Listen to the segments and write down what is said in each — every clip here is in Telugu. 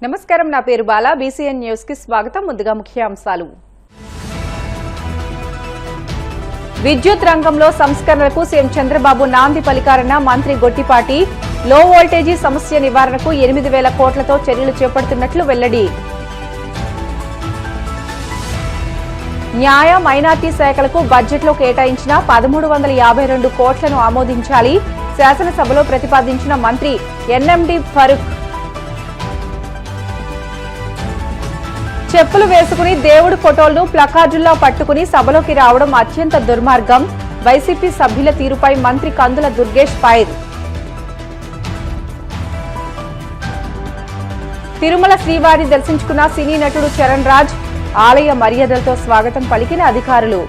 నమస్కారం, నా పేరు బాలా. బీసీఎన్ న్యూస్ కి స్వాగతం. ముందుగా ముఖ్యాంశాలు. విద్యుత్ రంగంలో సంస్కరణలకు సీఎం చంద్రబాబు నాంది పలికారన్న మంత్రి గొట్టిపాటి. లో వోల్టేజీ సమస్య నివారణకు 8,000 కోట్లతో చర్యలు చేపడుతున్నట్లు వెల్లడి. న్యాయ మైనార్టీ శాఖలకు బడ్జెట్లో కేటాయించిన 1,352 కోట్లను ఆమోదించాలి. శాసనసభలో ప్రతిపాదించిన మంత్రి ఎన్ఎండి ఫరూక్. చెప్పులు వేసుకుని దేవుడి ఫోటోలను ప్లకార్డుల్లో పట్టుకుని సభలోకి రావడం అత్యంత దుర్మార్గం. వైసీపీ సభ్యుల తీరుపై మంత్రి కందుల దుర్గేష్ ఫైర్. తిరుమల శ్రీవారిని దర్శించుకున్న సినీ నటుడు చరణ్ రాజ్. ఆలయ మర్యాదలతో స్వాగతం పలికిన అధికారులు.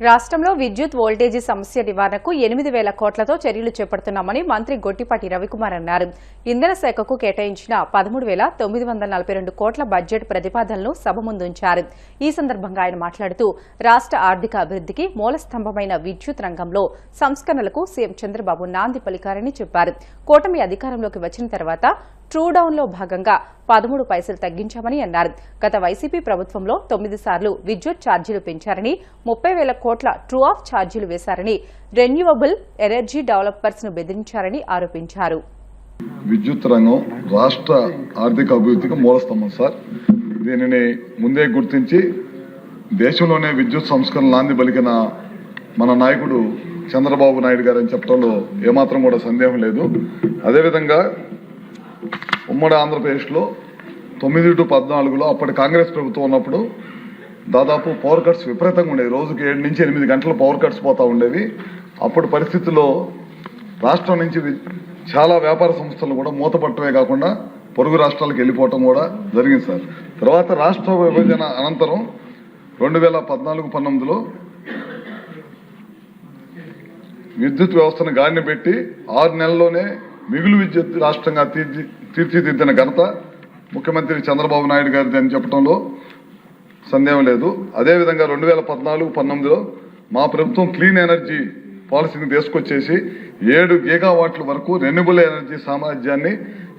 రాష్ట్రంలో విద్యుత్ వోల్టేజీ సమస్య నివారణకు 8,000 కోట్లతో చర్యలు చేపడుతున్నామని మంత్రి గొట్టిపాటి రవికుమార్ అన్నారు. ఇంధన శాఖకు కేటాయించిన 13,942 కోట్ల బడ్జెట్ ప్రతిపాదనలను సభ ముందుంచారు. ఈ సందర్భంగా ఆయన మాట్లాడుతూ రాష్ట్ర ఆర్థిక అభివృద్ధికి మూలస్తంభమైన విద్యుత్ రంగంలో సంస్కరణలకు సీఎం చంద్రబాబు నాంది పలికారని చెప్పారు. కూటమి అధికారంలోకి వచ్చిన తర్వాత ట్రూ డౌన్ లో భాగంగా 13 పైసలు తగ్గించామని అన్నారు. గత వైసీపీ ప్రభుత్వంలో 9 సార్లు విద్యుత్ ఛార్జీలు పెంచారని, 30,000 కోట్ల ట్రూ ఆఫ్ ఛార్జీలు వేశారని, రెన్యూవబుల్ ఎనర్జీ డెవలపర్స్ ను బెదిరించారని ఆరోపించారు. విద్యుత్ రంగం రాష్ట్ర ఆర్థిక అభివృద్ధికి మూలస్తంభం సార్. దీనిని ముందే గుర్తించి దేశంలోనే విద్యుత్ సంస్కరణ నాంది పలికిన మన నాయకుడు చంద్రబాబు నాయుడు గారు అని చెప్పడంలో ఏమాత్రం కూడా సందేహం లేదు. అదేవిధంగా ఉమ్మడి ఆంధ్రప్రదేశ్లో 9 to 14లో అప్పటి కాంగ్రెస్ ప్రభుత్వం ఉన్నప్పుడు దాదాపు పవర్ కట్స్ విపరీతంగా ఉండేవి. రోజుకి 7 నుంచి 8 గంటల పవర్ కట్స్ పోతా ఉండేవి. అప్పటి పరిస్థితుల్లో రాష్ట్రం నుంచి చాలా వ్యాపార సంస్థలు కూడా మూతపట్టమే కాకుండా పొరుగు రాష్ట్రాలకు వెళ్ళిపోవటం కూడా జరిగింది సార్. తర్వాత రాష్ట్ర విభజన అనంతరం 2014-19లో విద్యుత్ వ్యవస్థను గాడిని పెట్టి 6 నెలల్లోనే మిగులు విద్యుత్ రాష్ట్రంగా తీర్చిదిద్దిన ఘనత ముఖ్యమంత్రి చంద్రబాబు నాయుడు గారిది అని చెప్పడంలో సందేహం లేదు. అదేవిధంగా 2014-19లో మా ప్రభుత్వం క్లీన్ ఎనర్జీ పాలసీని తీసుకొచ్చేసి 7 గీగావాట్ల వరకు రెన్యూబుల్ ఎనర్జీ సామర్థ్యాన్ని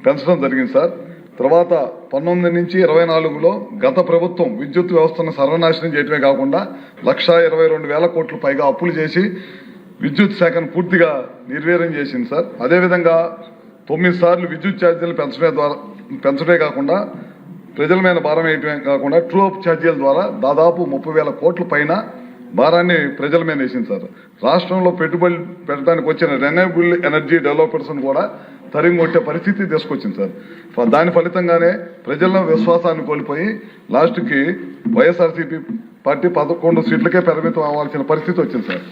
పెంచడం జరిగింది సార్. తర్వాత 19 నుంచి 24లో గత ప్రభుత్వం విద్యుత్ వ్యవస్థను సర్వనాశనం చేయడమే కాకుండా 1,22,000 కోట్ల పైగా అప్పులు చేసి విద్యుత్ శాఖను పూర్తిగా నిర్వీర్యం చేసింది సార్. అదేవిధంగా 9 సార్లు విద్యుత్ ఛార్జీలు పెంచడమే కాకుండా ప్రజల మీద భారం వేయటమే కాకుండా ట్రూ అప్ ఛార్జీల ద్వారా దాదాపు 30,000 కోట్ల పైన భారాన్ని ప్రజల మీద వేసింది సార్. రాష్ట్రంలో పెట్టుబడులు పెట్టడానికి వచ్చిన రెన్యూబుల్ ఎనర్జీ డెవలపర్స్ కూడా తరిగొట్టే పరిస్థితి తీసుకొచ్చింది సార్. దాని ఫలితంగానే ప్రజల విశ్వాసాన్ని కోల్పోయి లాస్ట్కి వైఎస్ఆర్సీపీ పార్టీ 11 సీట్లకే పరిమితం అవ్వాల్సిన పరిస్థితి వచ్చింది సార్.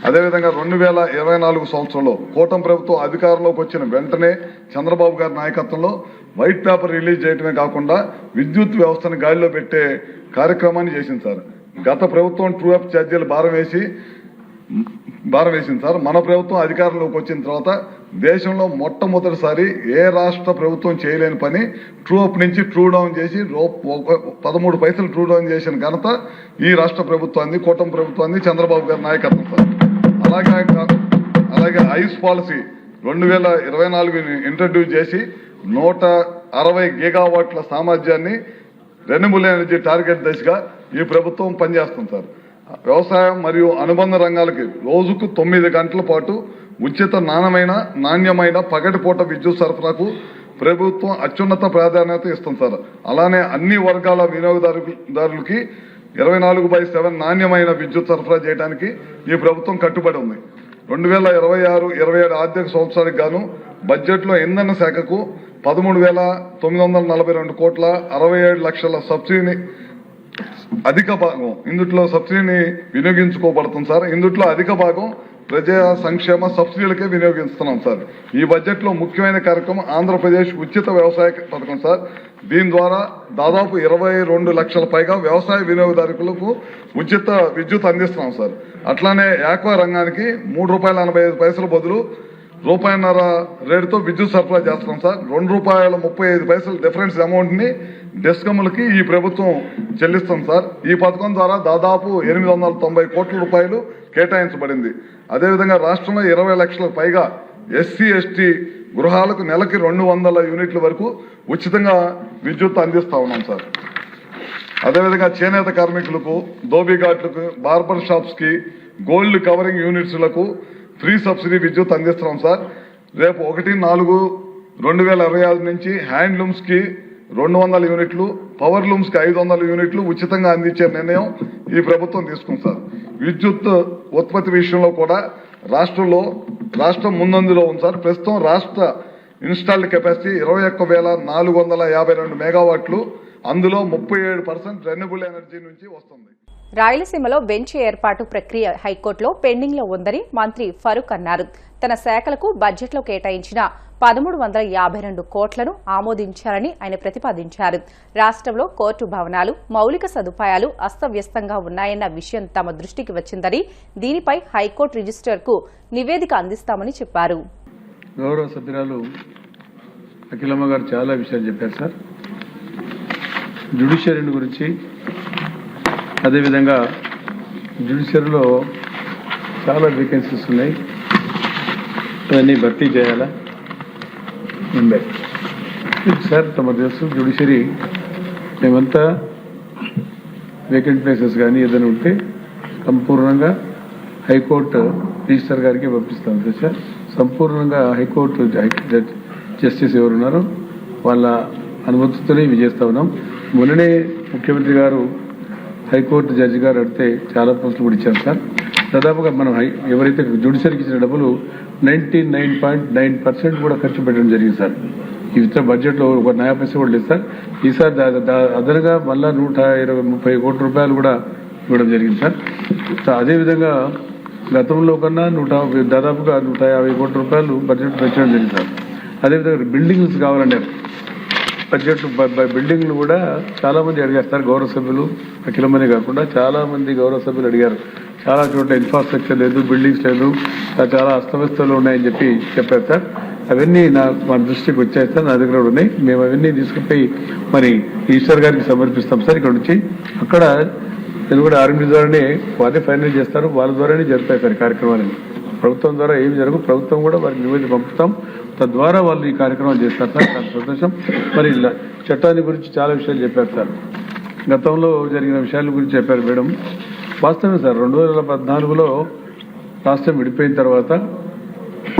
అదేవిధంగా 2024 సంవత్సరంలో కూటమి ప్రభుత్వం అధికారంలోకి వచ్చిన వెంటనే చంద్రబాబు గారి నాయకత్వంలో వైట్ పేపర్ రిలీజ్ చేయడమే కాకుండా విద్యుత్ వ్యవస్థను గాలిలో పెట్టే కార్యక్రమాన్ని చేసింది సార్. గత ప్రభుత్వం ట్రూ అప్ ఛార్జీలు భారం వేసింది సార్. మన ప్రభుత్వం అధికారంలోకి వచ్చిన తర్వాత దేశంలో మొట్టమొదటిసారి ఏ రాష్ట్ర ప్రభుత్వం చేయలేని పని ట్రూ అప్ నుంచి ట్రూ డౌన్ చేసి 13 పైసలు ట్రూ డౌన్ చేసిన ఘనత ఈ రాష్ట్ర ప్రభుత్వాన్ని, కూటమి ప్రభుత్వాన్ని, చంద్రబాబు గారి నాయకత్వం సార్. అలాగే ఐస్ పాలసీ 2024 ఇంట్రడ్యూస్ చేసి 160 గీగావాట్ల సామర్థ్యాన్ని రెన్యూబుల్ ఎనర్జీ టార్గెట్ దిశగా ఈ ప్రభుత్వం పనిచేస్తుంది సార్. వ్యవసాయం మరియు అనుబంధ రంగాలకి రోజుకు 9 గంటల పాటు ఉచిత నాణ్యమైన పగటిపూట విద్యుత్ సరఫరాకు ప్రభుత్వం అత్యున్నత ప్రాధాన్యత ఇస్తుంది సార్. అలానే అన్ని వర్గాల వినియోగదారులకి 24/7 నాణ్యమైన విద్యుత్ సరఫరా చేయడానికి ఈ ప్రభుత్వం కట్టుబడి ఉంది. 2026-27 ఆర్థిక సంవత్సరానికి గాను బడ్జెట్లో ఇంధన శాఖకు 13,942 కోట్ల 67 లక్షల సబ్సిడీని అధిక భాగం ఇందులో సబ్సిడీని వినియోగించుకోబడుతుంది సార్. ఇందులో అధిక భాగం ప్రజా సంక్షేమ సబ్సిడీలకే వినియోగిస్తున్నాం సార్. ఈ బడ్జెట్ లో ముఖ్యమైన కార్యక్రమం ఆంధ్రప్రదేశ్ ఉచిత వ్యవసాయ పథకం సార్. దీని ద్వారా దాదాపు 22 లక్షల పైగా వ్యవసాయ వినియోగదారులకు ఉచిత విద్యుత్ అందిస్తున్నాం సార్. అట్లానే ఆక్వా రంగానికి ₹3.45 బదులు ₹1.5 రేటుతో విద్యుత్ సరఫరా చేస్తున్నాం సార్. ₹2.35 డిఫరెన్స్ అమౌంట్ ని డిస్కమ్లకి ఈ ప్రభుత్వం చెల్లిస్తుంది సార్. ఈ పథకం ద్వారా దాదాపు 890 కోట్ల రూపాయలు కేటాయించబడింది. అదేవిధంగా రాష్ట్రంలో 20 లక్షల పైగా ఎస్సీ ఎస్టీ గృహాలకు నెలకి 200 యూనిట్ల వరకు ఉచితంగా విద్యుత్ అందిస్తా ఉన్నాం సార్. అదేవిధంగా చేనేత కార్మికులకు, దోబిఘాట్లకు, బార్బర్ షాప్స్ కి, గోల్డ్ కవరింగ్ యూనిట్స్లకు ఫ్రీ సబ్సిడీ విద్యుత్ అందిస్తున్నాం సార్. రేపు 1/4/2026 నుంచి హ్యాండ్లూమ్స్ కి 200 యూనిట్లు, పవర్ లూమ్స్ కి 500 యూనిట్లు ఉచితంగా అందించే నిర్ణయం ఈ ప్రభుత్వం తీసుకుంది సార్. విద్యుత్ ఉత్పత్తి విషయంలో కూడా రాష్ట్రం ముందంజలో ఉంది సార్. ప్రస్తుతం రాష్ట్ర ఇన్స్టాల్డ్ కెపాసిటీ 21,452 మెగావాట్లు. అందులో 37% రెన్యూబుల్ ఎనర్జీ నుంచి వస్తుంది. రాయలసీమలో బెంచ్ ఏర్పాటు ప్రక్రియ హైకోర్టులో పెండింగ్ లో ఉందని మంత్రి ఫరూక్ అన్నారు. తన శాఖలకు బడ్జెట్లో కేటాయించిన 1,352 కోట్లను ఆమోదించారని ఆయన ప్రతిపాదించారు. రాష్ట్రంలో కోర్టు భవనాలు, మౌలిక సదుపాయాలు అస్తవ్యస్తంగా ఉన్నాయన్న విషయం తమ దృష్టికి వచ్చిందని, దీనిపై హైకోర్టు రిజిస్ట్రార్కు నివేదిక అందిస్తామని చెప్పారు. గౌరవ సభ్యురాలు అఖిలమ్మ గారు చాలా విషయాలు చెప్పారు సార్. జ్యుడిషియరీ గురించి, అదేవిధంగా జ్యుడిషియరీలో చాలా వేకెన్సీస్ ఉన్నాయి, అవన్నీ భర్తీ చేయాలా సార్. తమ తెలుసు జ్యుడిషియరీ మేమంతా వేకెంట్ ప్లేసెస్ కానీ ఏదైనా ఉంటే సంపూర్ణంగా హైకోర్టు రిజిస్టర్ గారికి పంపిస్తాం సార్. సంపూర్ణంగా హైకోర్టు జస్టిస్ ఎవరున్నారో వాళ్ళ అనుమతితోనే ఇవి చేస్తా ఉన్నాం. మొన్ననే ముఖ్యమంత్రి గారు హైకోర్టు జడ్జి గారు అడిగితే చాలా పోస్టులు కూడా ఇచ్చారు సార్. దాదాపుగా మనం ఎవరైతే జ్యుడిషియరీకి ఇచ్చిన డబ్బులు 99.9% కూడా ఖర్చు పెట్టడం జరిగింది సార్. ఈ విత్త బడ్జెట్లో ఒక నయా పైసా కూడా లేదు సార్. ఈసారి అదనంగా మళ్ళా 130 కోట్ల రూపాయలు కూడా ఇవ్వడం జరిగింది సార్. అదేవిధంగా గతంలో కన్నా దాదాపుగా 150 కోట్ల రూపాయలు బడ్జెట్ పెంచడం జరిగింది సార్. అదేవిధంగా బిల్డింగ్స్ కావాలన్నారు. బడ్జెట్ బిల్డింగ్లు కూడా చాలా మంది అడిగారు సార్. గౌరవ సభ్యులు అఖిలమనే కాకుండా చాలా మంది గౌరవ సభ్యులు అడిగారు. చాలా చోట్ల ఇన్ఫ్రాస్ట్రక్చర్ లేదు, బిల్డింగ్స్ లేదు, చాలా అస్తవ్యస్తలు ఉన్నాయని చెప్పారు సార్. అవన్నీ మా దృష్టికి వచ్చాయి సార్, నా దగ్గర ఉన్నాయి. మేము అవన్నీ తీసుకుపోయి మరి ఈశ్వర్ గారికి సమర్పిస్తాం సార్. ఇక్కడ నుంచి అక్కడ తెలుగు ఆర్మీ ద్వారానే వారే ఫైనల్ చేస్తారు, వాళ్ళ ద్వారానే జరుగుతాయి సార్ కార్యక్రమాలని. ప్రభుత్వం ద్వారా ఏమి జరగదు, ప్రభుత్వం కూడా వారికి నివేదిక పంపుతాం, తద్వారా వాళ్ళు ఈ కార్యక్రమాలు చేస్తారు సార్. చాలా సంతోషం. మరి చట్టాన్ని గురించి చాలా విషయాలు చెప్పారు సార్. గతంలో జరిగిన విషయాల గురించి చెప్పారు మేడం. వాస్తవమే సార్, 2014లో రాష్ట్రం విడిపోయిన తర్వాత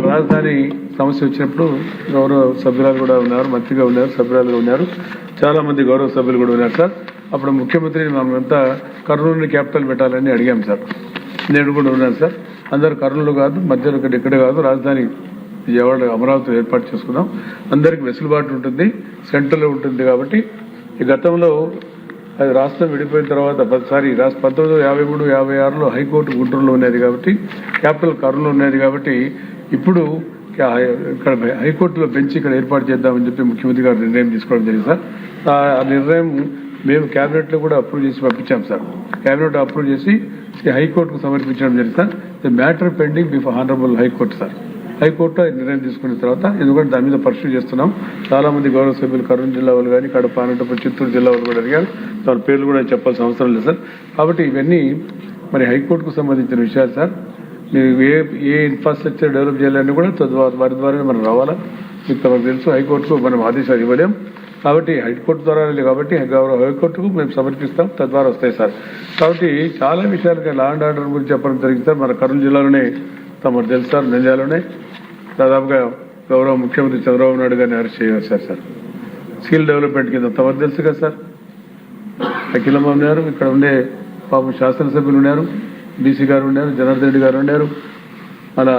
రాజధాని సమస్య వచ్చినప్పుడు గౌరవ సభ్యురాలు కూడా ఉన్నారు, మంత్రిగా ఉన్నారు, సభ్యురాలుగా ఉన్నారు, చాలా మంది గౌరవ సభ్యులు కూడా ఉన్నారు సార్. అప్పుడు ముఖ్యమంత్రిని మనమంతా కర్నూలుని క్యాపిటల్ పెట్టాలని అడిగాం సార్. నేను కూడా ఉన్నాను సార్. అందరు కర్నూలు కాదు, మధ్యలో ఇక్కడ కాదు, రాజధాని విజయవాడ అమరావతి ఏర్పాటు చేసుకుందాం, అందరికి వెసులుబాటు ఉంటుంది, సెంటర్లో ఉంటుంది. కాబట్టి ఈ గతంలో అది రాష్ట్రం విడిపోయిన తర్వాత 1953-56లో హైకోర్టు గుంటూరులో ఉన్నది కాబట్టి, క్యాపిటల్ కర్నూలు ఉన్నది కాబట్టి ఇప్పుడు ఇక్కడ హైకోర్టులో బెంచ్ ఇక్కడ ఏర్పాటు చేద్దామని చెప్పి ముఖ్యమంత్రి గారు నిర్ణయం తీసుకోవడం జరిగింది సార్. ఆ నిర్ణయం మేము క్యాబినెట్లో కూడా అప్రూవ్ చేసి పంపించాం సార్. క్యాబినెట్ అప్రూవ్ చేసి హైకోర్టుకు సమర్పించడం జరిగింది sir. The matter pending before honourable high court sir. High court నిర్ణయం తీసుకున్న తర్వాత, ఎందుకంటే దాని మీద పర్సూ చేస్తున్నాం. చాలా మంది గౌరవ సభ్యులు కర్నూలు జిల్లా వాళ్ళు కానీ, కడప, అనంతపురం, చిత్తూరు జిల్లా వాళ్ళు కూడా అడిగారు. వాళ్ళ పేర్లు కూడా చెప్పాల్సిన అవసరం లేదు సార్. కాబట్టి ఇవన్నీ మరి హైకోర్టుకు సంబంధించిన విషయాలు సార్. మీరు ఏ ఇన్ఫ్రాస్ట్రక్చర్ డెవలప్ చేయాలని కూడా వారి ద్వారానే మనం రావాలా. మీకు తమకు తెలుసు, హైకోర్టుకు మనం ఆదేశాలు ఇవ్వలేం కాబట్టి హైకోర్టు ద్వారా కాబట్టి గౌరవ హైకోర్టుకు మేము సమర్పిస్తాం, తద్వారా వస్తాయి సార్. కాబట్టి చాలా విషయాలుగా లా అండ్ ఆర్డర్ గురించి చెప్పడం జరిగింది సార్. మన కర్నూలు జిల్లాలోనే తమకు తెలుసు సార్, నంద్యాలలోనే దాదాపుగా గౌరవ ముఖ్యమంత్రి చంద్రబాబు నాయుడు గారిని అరెస్ట్ చేయవచ్చారు సార్. స్కిల్ డెవలప్మెంట్ కింద తమకు తెలుసు కదా సార్. అఖిలమ్మ ఉన్నారు, ఇక్కడ ఉండే పాపం శాసనసభ్యులు ఉన్నారు, డీసీ గారు ఉన్నారు, జనార్దన్ రెడ్డి గారు ఉన్నారు, మన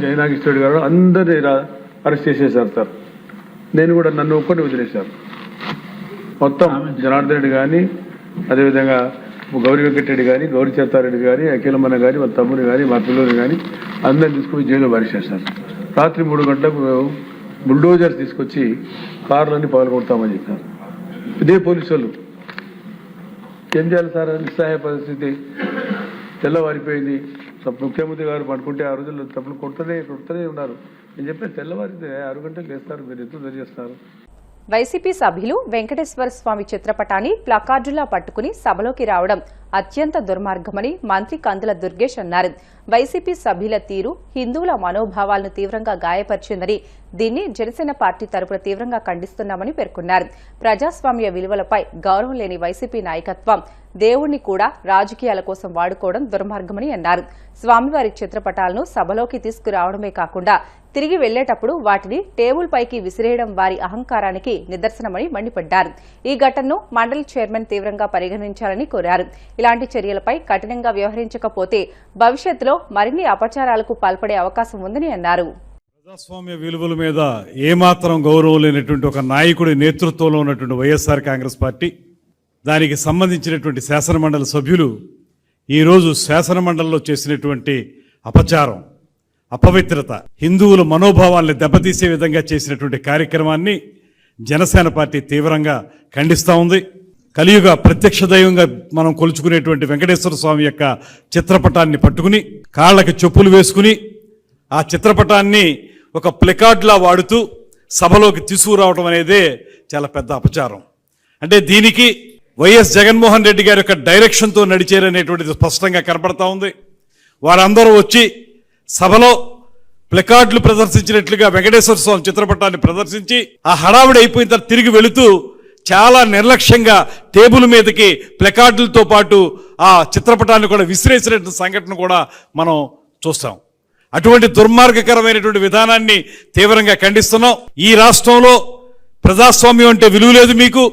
జయనాగేశ్వరరెడ్డి గారు, అందరినీ అరెస్ట్ చేసేసారు సార్. నేను కూడా నన్ను ఒక్కటి వదిలేశారు. మొత్తం జనార్దన్ రెడ్డి కానీ, అదేవిధంగా గౌరీ వెంకటరెడ్డి కానీ, గౌరీ చేతారెడ్డి కానీ, అఖిలమ్మన్న కానీ, వాళ్ళ తమ్ముని కానీ, మా పిల్లలు కానీ అందరిని తీసుకుని జైల్లో పారేసేసారు. రాత్రి 3 గంటలకు బుల్డోజర్ తీసుకొచ్చి కార్లన్నీ పగలగొడతామని చెప్పారు. ఇదే పోలీసు వాళ్ళు. ఏం చేయాలి సార్, నిస్సహాయ పరిస్థితి. తెల్లవారిపోయింది. ముఖ్యమంత్రి గారు పడుకుంటే ఆ రోజుల్లో తప్పులు కొడుతూనే ఉన్నారు. నేను చెప్పాను, తెల్లవారితే 6 గంటలకు లేస్తారు, మీరు ఎందుకు చేస్తారు. వైసీపీ సభ్యులు వెంకటేశ్వర స్వామి చిత్రపటాన్ని ప్లకార్డులా పట్టుకుని సభలోకి రావడం అత్యంత దుర్మార్గమని మంత్రి కందుల దుర్గేష్ అన్నారు. వైసీపీ సభ్యుల తీరు హిందువుల మనోభావాలను తీవ్రంగా గాయపరిచిందని, దీన్ని జనసేన పార్టీ తరపున తీవ్రంగా ఖండిస్తున్నామని పేర్కొన్నారు. ప్రజాస్వామ్య విలువలపై గౌరవం లేని వైసీపీ నాయకత్వం దేవుణ్ణి కూడా రాజకీయాల కోసం వాడుకోవడం దుర్మార్గమని అన్నారు. స్వామివారి చిత్రపటాలను సభలోకి తీసుకురావడమే కాకుండా తిరిగి వెళ్లేటప్పుడు వాటిని టేబుల్ పైకి విసిరేయడం వారి అహంకారానికి నిదర్శనమని మండిపడ్డారు. ఈ ఘటనను మండలి చైర్మన్ తీవ్రంగా పరిగణించాలని కోరారు. ఇలాంటి చర్యలపై కఠినంగా వ్యవహరించకపోతే భవిష్యత్తులో మరిన్ని అపచారాలకు పాల్పడే అవకాశం ఉందని అన్నారు. ప్రజాస్వామ్య విలువల మీద ఏమాత్రం గౌరవం లేనటువంటి ఒక నాయకుడి నేతృత్వంలో ఉన్నటువంటి వైఎస్ఆర్ కాంగ్రెస్ పార్టీ, దానికి సంబంధించినటువంటి శాసనమండలి సభ్యులు ఈరోజు శాసనమండలిలో చేసినటువంటి అపచారం, అపవిత్రత, హిందువుల మనోభావాల్ని దెబ్బతీసే విధంగా చేసినటువంటి కార్యక్రమాన్ని జనసేన పార్టీ తీవ్రంగా ఖండిస్తూ ఉంది. కలియుగ ప్రత్యక్ష దైవంగా మనం కొలుచుకునేటువంటి వెంకటేశ్వర స్వామి యొక్క చిత్రపటాన్ని పట్టుకుని కాళ్ళకి చెప్పులు వేసుకుని ఆ చిత్రపటాన్ని ఒక ప్లకార్డ్లా వాడుతూ సభలోకి తీసుకురావడం అనేదే చాలా పెద్ద అపచారం. అంటే దీనికి వైఎస్ జగన్మోహన్ రెడ్డి గారి యొక్క డైరెక్షన్తో నడిచేరనేటువంటిది స్పష్టంగా కనబడతా ఉంది. వారందరూ వచ్చి సభలో ప్లకార్డులు ప్రదర్శించినట్లుగా వెంకటేశ్వర స్వామి చిత్రపటాన్ని ప్రదర్శించి ఆ హడావిడి అయిపోయిన తర్వాత తిరిగి వెళుతూ చాలా నిర్లక్ష్యంగా టేబుల్ మీదకి ప్లకార్డులతో పాటు ఆ చిత్రపటాన్ని కూడా విసిరేసినటువంటి సంఘటన కూడా మనం చూస్తాం. అటువంటి దుర్మార్గకరమైనటువంటి విధానాన్ని తీవ్రంగా ఖండిస్తున్నాం. ఈ రాష్ట్రంలో ప్రజాస్వామ్యం అంటే విలువ లేదు మీకు.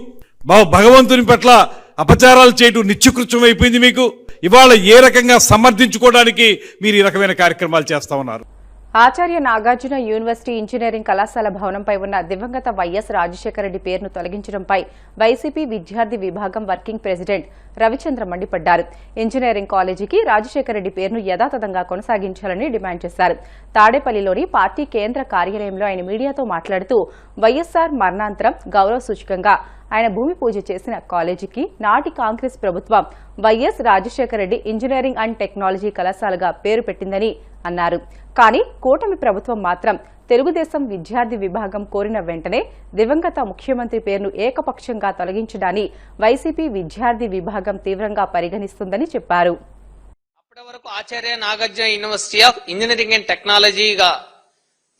భగవంతుని పట్ల అపచారాలు చేయటం నిత్యకృత్యం అయిపోయింది మీకు. ఇవాళ ఏ రకంగా సమర్థించుకోవడానికి మీరు ఈ రకమైన కార్యక్రమాలు చేస్తా ఉన్నారు? ఆచార్య నాగార్జున యూనివర్సిటీ ఇంజనీరింగ్ కళాశాల భవనంపై ఉన్న దివంగత వైఎస్ రాజశేఖర రెడ్డి పేరును తొలగించడంపై వైసీపీ విద్యార్థి విభాగం వర్కింగ్ ప్రెసిడెంట్ రవిచంద్ర మండిపడ్డారు. ఇంజనీరింగ్ కాలేజీకి రాజశేఖర రెడ్డి పేరును యథాతథంగా కొనసాగించాలని డిమాండ్ చేశారు. తాడేపల్లిలోని పార్టీ కేంద్ర కార్యాలయంలో ఆయన మీడియాతో మాట్లాడుతూ వైఎస్ఆర్ మరణాంతరం గౌరవ సూచకంగా ఆయన భూమి పూజ చేసిన కాలేజీకి నాటి కాంగ్రెస్ ప్రభుత్వం YS Rajasekhara Reddy engineering and technology కళాశాలగా పేరు పెట్టిందని అన్నారు. కానీ కూటమి ప్రభుత్వం మాత్రం తెలుగుదేశం విద్యార్థి విభాగం కోరిన వెంటనే దివంగత ముఖ్యమంత్రి పేరును ఏకపక్షంగా తొలగించడాన్ని వైసీపీ విద్యార్థి విభాగం తీవ్రంగా పరిగణిస్తుందని చెప్పారు. అప్పటి వరకు Acharya Nagarjuna university of engineering and టెక్నాలజీగా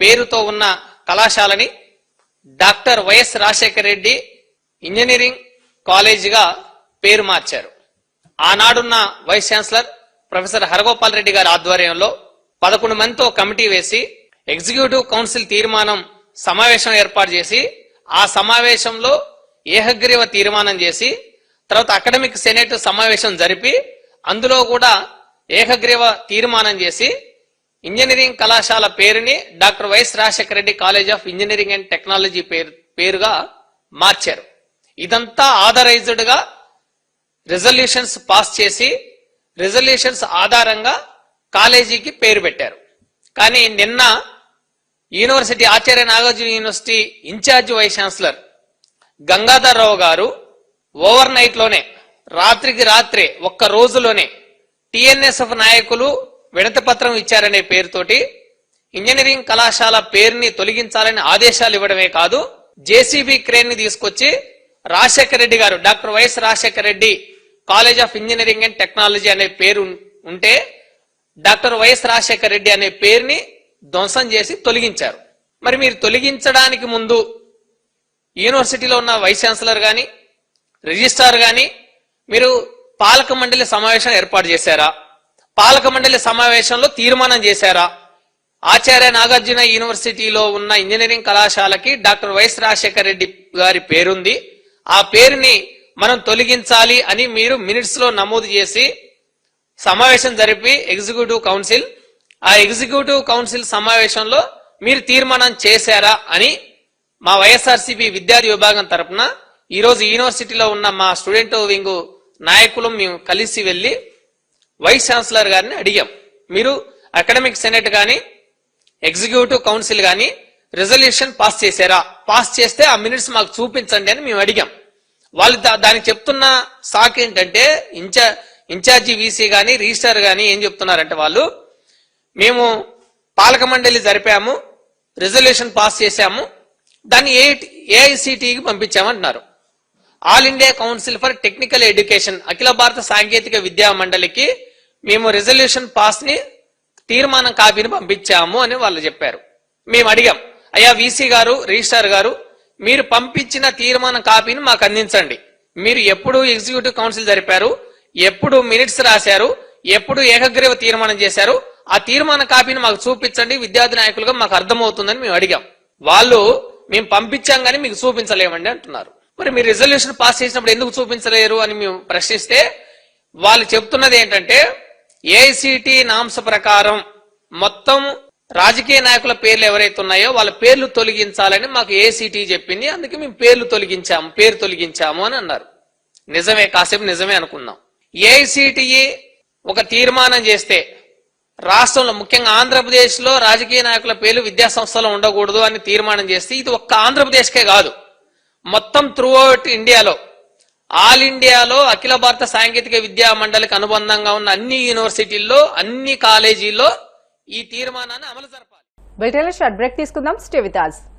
పేరుతో ఉన్న కళాశాలని డాక్టర్ వైఎస్ రాజశేఖర రెడ్డి ఇంజనీరింగ్ కాలేజీగా పేరు మార్చారు. ఆనాడున్న vice chancellor professor Haragopal Reddy గారి ఆధ్వర్యంలో 11 మందితో కమిటీ వేసి ఎగ్జిక్యూటివ్ కౌన్సిల్ తీర్మానం సమావేశం ఏర్పాటు చేసి ఆ సమావేశంలో ఏకగ్రీవ తీర్మానం చేసి తర్వాత అకాడమిక్ సెనేట్ సమావేశం జరిపి అందులో కూడా ఏకగ్రీవ తీర్మానం చేసి ఇంజనీరింగ్ కళాశాల పేరుని doctor YS Rajasekhara Reddy college of engineering and technology పేరుగా మార్చారు. ఇదంతా ఆథరైజ్డ్ గా రిజల్యూషన్స్ పాస్ చేసి రిజల్యూషన్స్ ఆధారంగా కాలేజీకి పేరు పెట్టారు. కానీ నిన్న university Acharya Nagarjuna university in-charge vice chancellor Gangadhar Rao గారు ఓవర్ నైట్ లోనే రాత్రికి రాత్రే ఒక్క రోజులోనే టిఎన్ఎస్ఎఫ్ నాయకులు వినతి పత్రం ఇచ్చారనే పేరుతోటి ఇంజనీరింగ్ కళాశాల పేరుని తొలగించాలని ఆదేశాలు ఇవ్వడమే కాదు, జేసీబీ క్రేన్ ని తీసుకొచ్చి రాజశేఖర రెడ్డి గారు doctor YS Rajasekhara Reddy college of engineering and technology అనే పేరు ఉంటే డాక్టర్ వైఎస్ రాజశేఖర రెడ్డి అనే పేరుని ధ్వంసం చేసి తొలగించారు. మరి మీరు తొలగించడానికి ముందు యూనివర్సిటీలో ఉన్న వైస్ ఛాన్సలర్ గాని రిజిస్ట్రార్ గాని మీరు పాలక మండలి సమావేశం ఏర్పాటు చేశారా? పాలక మండలి సమావేశంలో తీర్మానం చేశారా? ఆచార్య నాగార్జున యూనివర్సిటీలో ఉన్న ఇంజనీరింగ్ కళాశాలకి డాక్టర్ వైఎస్ రాజశేఖర రెడ్డి గారి పేరుంది, ఆ పేరుని మనం తొలగించాలి అని మీరు మినిట్స్ లో నమోదు చేసి సమావేశం జరిపి ఎగ్జిక్యూటివ్ కౌన్సిల్, ఆ ఎగ్జిక్యూటివ్ కౌన్సిల్ సమావేశంలో మీరు తీర్మానం చేశారా అని మా వైఎస్ఆర్సీపీ విద్యార్థి విభాగం తరపున ఈరోజు యూనివర్సిటీలో ఉన్న మా స్టూడెంట్ వింగ్ నాయకులు మేము కలిసి వెళ్లి వైస్ ఛాన్సలర్ గారిని అడిగాం, మీరు అకాడమిక్ సెనేట్ గాని ఎగ్జిక్యూటివ్ కౌన్సిల్ గాని రిజల్యూషన్ పాస్ చేశారా? పాస్ చేస్తే ఆ మినిట్స్ మాకు చూపించండి అని మేము అడిగాం. వాళ్ళు దానికి చెప్తున్న సాక్ ఏంటంటే ఇన్ఛార్జి వీసీ గాని రిజిస్టర్ గాని ఏం చెప్తున్నారంటే వాళ్ళు మేము పాలక మండలి జరిపాము, రిజల్యూషన్ పాస్ చేశాము, దాన్ని ఏఐసిటికి పంపించామంటున్నారు. All India Council for Technical Education అఖిల భారత సాంకేతిక విద్యా మండలికి మేము రెజల్యూషన్ పాస్ ని తీర్మానం కాపీని పంపించాము అని వాళ్ళు చెప్పారు. మేము అడిగాం, అయ్యా వీసీ గారు, రిజిస్ట్రార్ గారు, మీరు పంపించిన తీర్మానం కాపీని మాకు అందించండి. మీరు ఎప్పుడు ఎగ్జిక్యూటివ్ కౌన్సిల్ జరిపారు, ఎప్పుడు మినిట్స్ రాశారు, ఎప్పుడు ఏకగ్రీవ తీర్మానం చేశారు, ఆ తీర్మాన కాపీని మాకు చూపించండి, విద్యార్థి నాయకులుగా మాకు అర్థమవుతుందని మేము అడిగాం. వాళ్ళు మేము పంపించాం కానీ మీకు చూపించలేమండి అంటున్నారు. మరి మీరు రిజల్యూషన్ పాస్ చేసినప్పుడు ఎందుకు చూపించలేరు అని మేము ప్రశ్నిస్తే వాళ్ళు చెప్తున్నది ఏంటంటే ఏఐసిటి నామ్స్ ప్రకారం మొత్తం రాజకీయ నాయకుల పేర్లు ఎవరైతే ఉన్నాయో వాళ్ళ పేర్లు తొలగించాలని మాకు ఏఐసిటి చెప్పింది, అందుకే మేము పేరు తొలగించాము అని అన్నారు. నిజమే, కాసేపు నిజమే అనుకుందాం. ఏఐసిటిఈ ఒక తీర్మానం చేస్తే రాష్ట్రంలో ముఖ్యంగా ఆంధ్రప్రదేశ్ లో రాజకీయ నాయకుల పేర్లు విద్యా సంస్థలో ఉండకూడదు అని తీర్మానం చేస్తే ఇది ఒక్క ఆంధ్రప్రదేశ్కే కాదు, మొత్తం త్రూ అవుట్ ఇండియాలో, ఆల్ ఇండియాలో అఖిల భారత సాంకేతిక విద్యా మండలికి అనుబంధంగా ఉన్న అన్ని యూనివర్సిటీల్లో, అన్ని కాలేజీల్లో ఈ తీర్మానాన్ని అమలు జరపాలి. బులెటిన్లో షార్ట్ బ్రేక్ తీసుకుందాం. Stay with us.